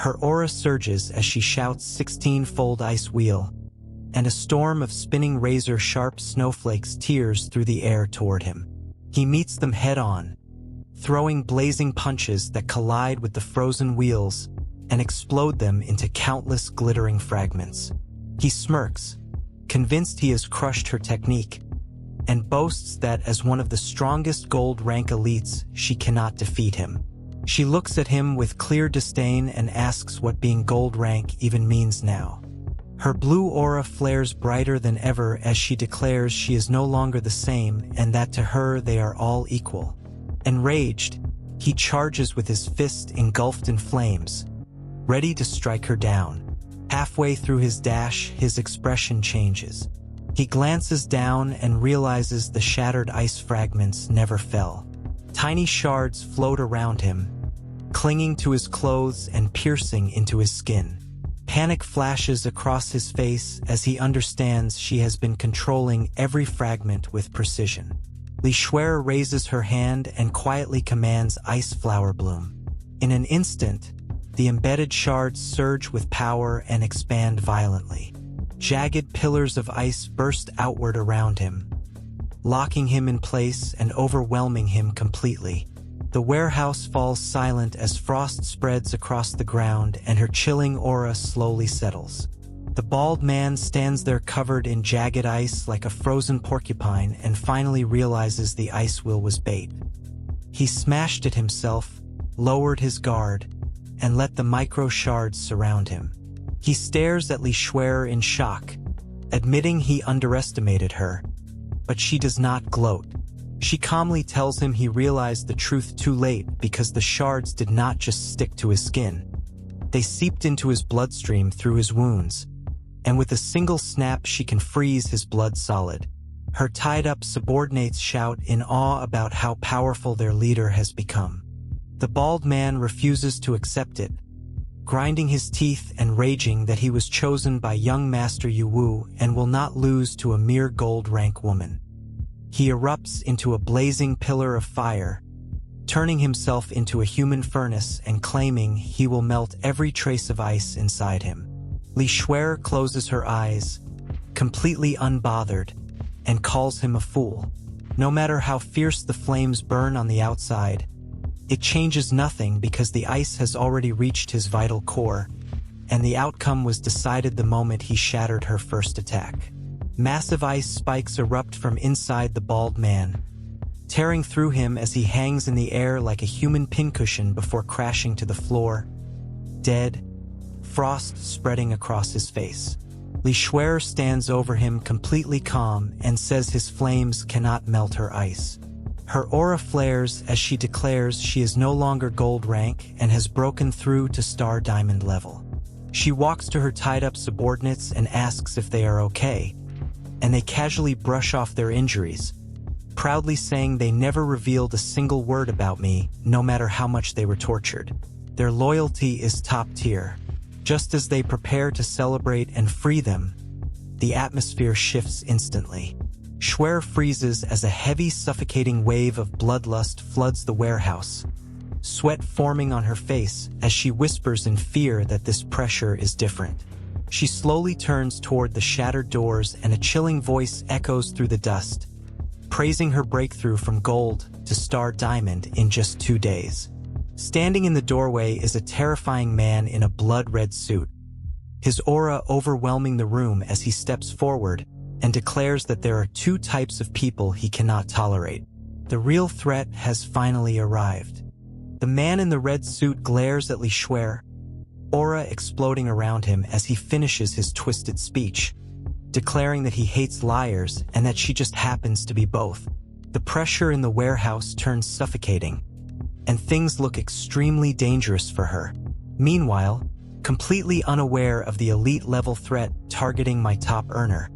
Her aura surges as she shouts 16-fold ice wheel, and a storm of spinning razor-sharp snowflakes tears through the air toward him. He meets them head-on, throwing blazing punches that collide with the frozen wheels and explode them into countless glittering fragments. He smirks, convinced he has crushed her technique, and boasts that as one of the strongest gold rank elites, she cannot defeat him. She looks at him with clear disdain and asks what being gold rank even means now. Her blue aura flares brighter than ever as she declares she is no longer the same and that to her they are all equal. Enraged, he charges with his fist engulfed in flames, ready to strike her down. Halfway through his dash, his expression changes. He glances down and realizes the shattered ice fragments never fell. Tiny shards float around him, clinging to his clothes and piercing into his skin. Panic flashes across his face as he understands she has been controlling every fragment with precision. Li Shuer raises her hand and quietly commands Ice Flower Bloom. In an instant, the embedded shards surge with power and expand violently. Jagged pillars of ice burst outward around him, locking him in place and overwhelming him completely. The warehouse falls silent as frost spreads across the ground and her chilling aura slowly settles. The bald man stands there covered in jagged ice like a frozen porcupine and finally realizes the ice wheel was bait. He smashed it himself, lowered his guard, and let the micro shards surround him. He stares at Li Shuer in shock, admitting he underestimated her, but she does not gloat. She calmly tells him he realized the truth too late because the shards did not just stick to his skin. They seeped into his bloodstream through his wounds, and with a single snap she can freeze his blood solid. Her tied-up subordinates shout in awe about how powerful their leader has become. The bald man refuses to accept it, grinding his teeth and raging that he was chosen by young Master Yu Wu and will not lose to a mere gold rank woman. He erupts into a blazing pillar of fire, turning himself into a human furnace and claiming he will melt every trace of ice inside him. Li Shuer closes her eyes, completely unbothered, and calls him a fool. No matter how fierce the flames burn on the outside, it changes nothing because the ice has already reached his vital core, and the outcome was decided the moment he shattered her first attack. Massive ice spikes erupt from inside the bald man, tearing through him as he hangs in the air like a human pincushion before crashing to the floor, dead, frost spreading across his face. Li Shuer stands over him completely calm and says his flames cannot melt her ice. Her aura flares as she declares she is no longer gold rank and has broken through to star diamond level. She walks to her tied-up subordinates and asks if they are okay, and they casually brush off their injuries, proudly saying they never revealed a single word about me, no matter how much they were tortured. Their loyalty is top tier. Just as they prepare to celebrate and free them, the atmosphere shifts instantly. Shuer freezes as a heavy, suffocating wave of bloodlust floods the warehouse, sweat forming on her face as she whispers in fear that this pressure is different. She slowly turns toward the shattered doors and a chilling voice echoes through the dust, praising her breakthrough from gold to star diamond in just 2 days. Standing in the doorway is a terrifying man in a blood-red suit, his aura overwhelming the room as he steps forward and declares that there are 2 types of people he cannot tolerate. The real threat has finally arrived. The man in the red suit glares at Li Shuer, aura exploding around him as he finishes his twisted speech, declaring that he hates liars and that she just happens to be both. The pressure in the warehouse turns suffocating, and things look extremely dangerous for her. Meanwhile, completely unaware of the elite-level threat targeting my top earner,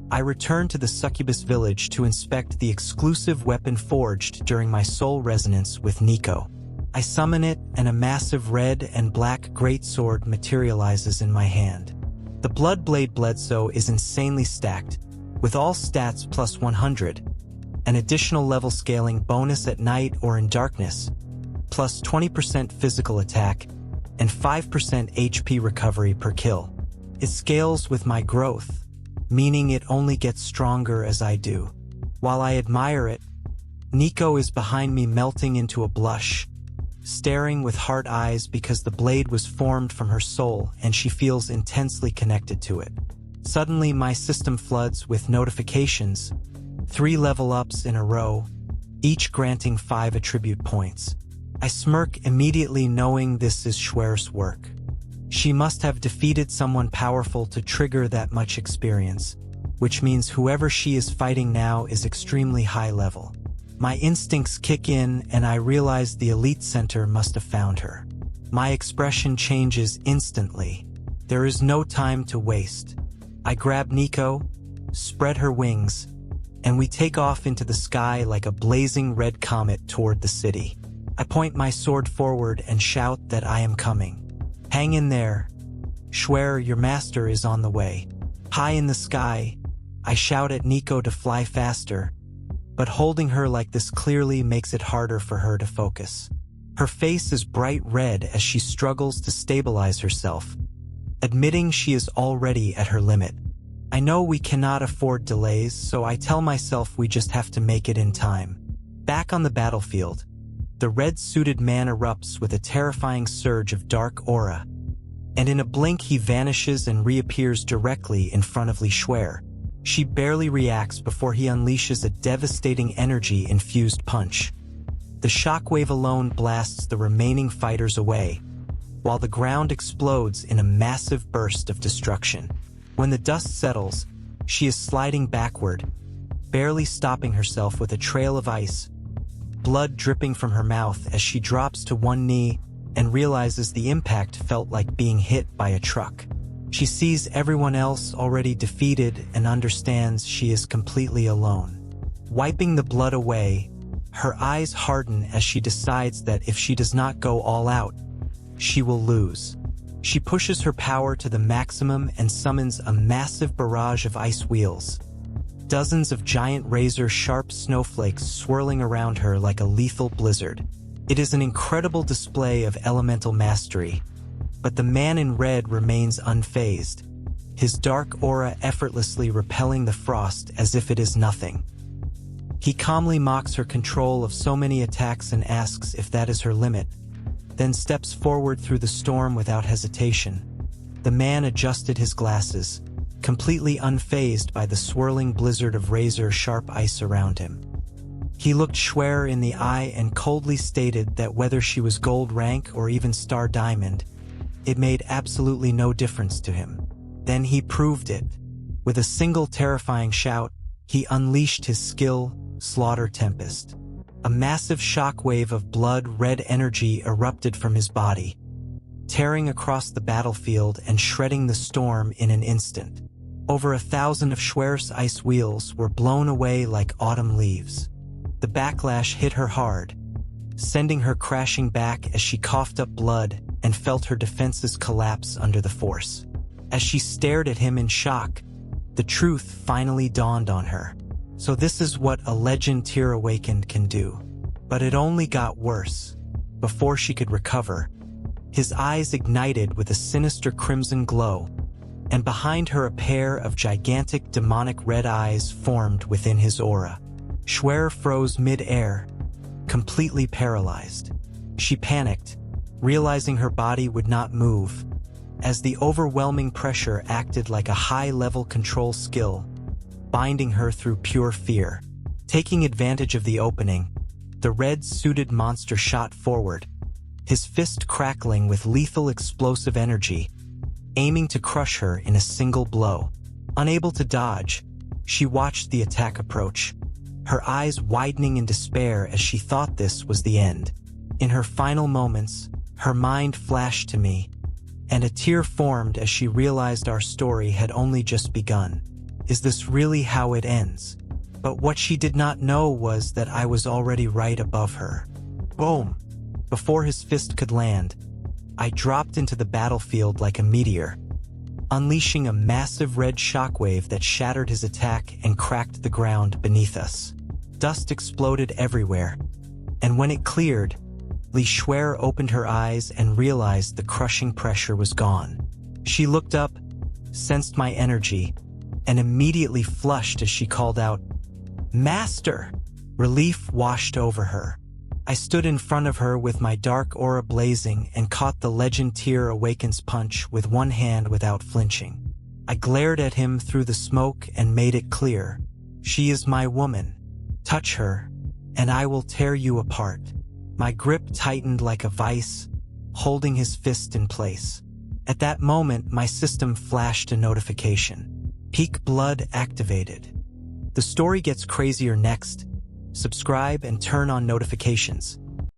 I return to the succubus village to inspect the exclusive weapon forged during my soul resonance with Nico. I summon it, and a massive red and black greatsword materializes in my hand. The Bloodblade Bledsoe is insanely stacked, with all stats plus 100, an additional level scaling bonus at night or in darkness, plus 20% physical attack, and 5% HP recovery per kill. It scales with my growth, meaning it only gets stronger as I do. While I admire it, Nico is behind me melting into a blush, staring with heart eyes because the blade was formed from her soul and she feels intensely connected to it. Suddenly my system floods with notifications, 3 level ups in a row, each granting 5 attribute points. I smirk immediately knowing this is CONQUERE's work. She must have defeated someone powerful to trigger that much experience, which means whoever she is fighting now is extremely high level. My instincts kick in and I realize the elite center must have found her. My expression changes instantly. There is no time to waste. I grab Nico, spread her wings, and we take off into the sky like a blazing red comet toward the city. I point my sword forward and shout that I am coming. Hang in there. CONQUERE, your master is on the way. High in the sky, I shout at Nico to fly faster, but holding her like this clearly makes it harder for her to focus. Her face is bright red as she struggles to stabilize herself, admitting she is already at her limit. I know we cannot afford delays, so I tell myself we just have to make it in time. Back on the battlefield, the red-suited man erupts with a terrifying surge of dark aura, and in a blink he vanishes and reappears directly in front of CONQUERE. She barely reacts before he unleashes a devastating energy-infused punch. The shockwave alone blasts the remaining fighters away, while the ground explodes in a massive burst of destruction. When the dust settles, she is sliding backward, barely stopping herself with a trail of ice, blood dripping from her mouth as she drops to one knee and realizes the impact felt like being hit by a truck. She sees everyone else already defeated and understands she is completely alone. Wiping the blood away, her eyes harden as she decides that if she does not go all out, she will lose. She pushes her power to the maximum and summons a massive barrage of ice wheels. Dozens of giant razor-sharp snowflakes swirling around her like a lethal blizzard. It is an incredible display of elemental mastery, but the man in red remains unfazed, his dark aura effortlessly repelling the frost as if it is nothing. He calmly mocks her control of so many attacks and asks if that is her limit, then steps forward through the storm without hesitation. The man adjusted his glasses, completely unfazed by the swirling blizzard of razor-sharp ice around him. He looked CONQUERE in the eye and coldly stated that whether she was gold rank or even star diamond, it made absolutely no difference to him. Then he proved it. With a single terrifying shout, he unleashed his skill, Slaughter Tempest. A massive shockwave of blood-red energy erupted from his body, tearing across the battlefield and shredding the storm in an instant. Over 1,000 of CONQUERE's ice wheels were blown away like autumn leaves. The backlash hit her hard, sending her crashing back as she coughed up blood and felt her defenses collapse under the force. As she stared at him in shock, the truth finally dawned on her. So this is what a legend Tear Awakened can do. But it only got worse. Before she could recover, his eyes ignited with a sinister crimson glow, and behind her a pair of gigantic demonic red eyes formed within his aura. CONQUERE froze mid-air, completely paralyzed. She panicked, realizing her body would not move, as the overwhelming pressure acted like a high-level control skill, binding her through pure fear. Taking advantage of the opening, the red-suited monster shot forward, his fist crackling with lethal explosive energy, aiming to crush her in a single blow. Unable to dodge, she watched the attack approach, her eyes widening in despair as she thought this was the end. In her final moments, her mind flashed to me, and a tear formed as she realized our story had only just begun. Is this really how it ends? But what she did not know was that I was already right above her. Boom! Before his fist could land, I dropped into the battlefield like a meteor, unleashing a massive red shockwave that shattered his attack and cracked the ground beneath us. Dust exploded everywhere, and when it cleared, Li Shuer opened her eyes and realized the crushing pressure was gone. She looked up, sensed my energy, and immediately flushed as she called out, "Master!" Relief washed over her. I stood in front of her with my dark aura blazing and caught the Legend Tear Awakens punch with one hand without flinching. I glared at him through the smoke and made it clear. She is my woman. Touch her, and I will tear you apart. My grip tightened like a vice, holding his fist in place. At that moment, my system flashed a notification. Peak blood activated. The story gets crazier next. Subscribe and turn on notifications.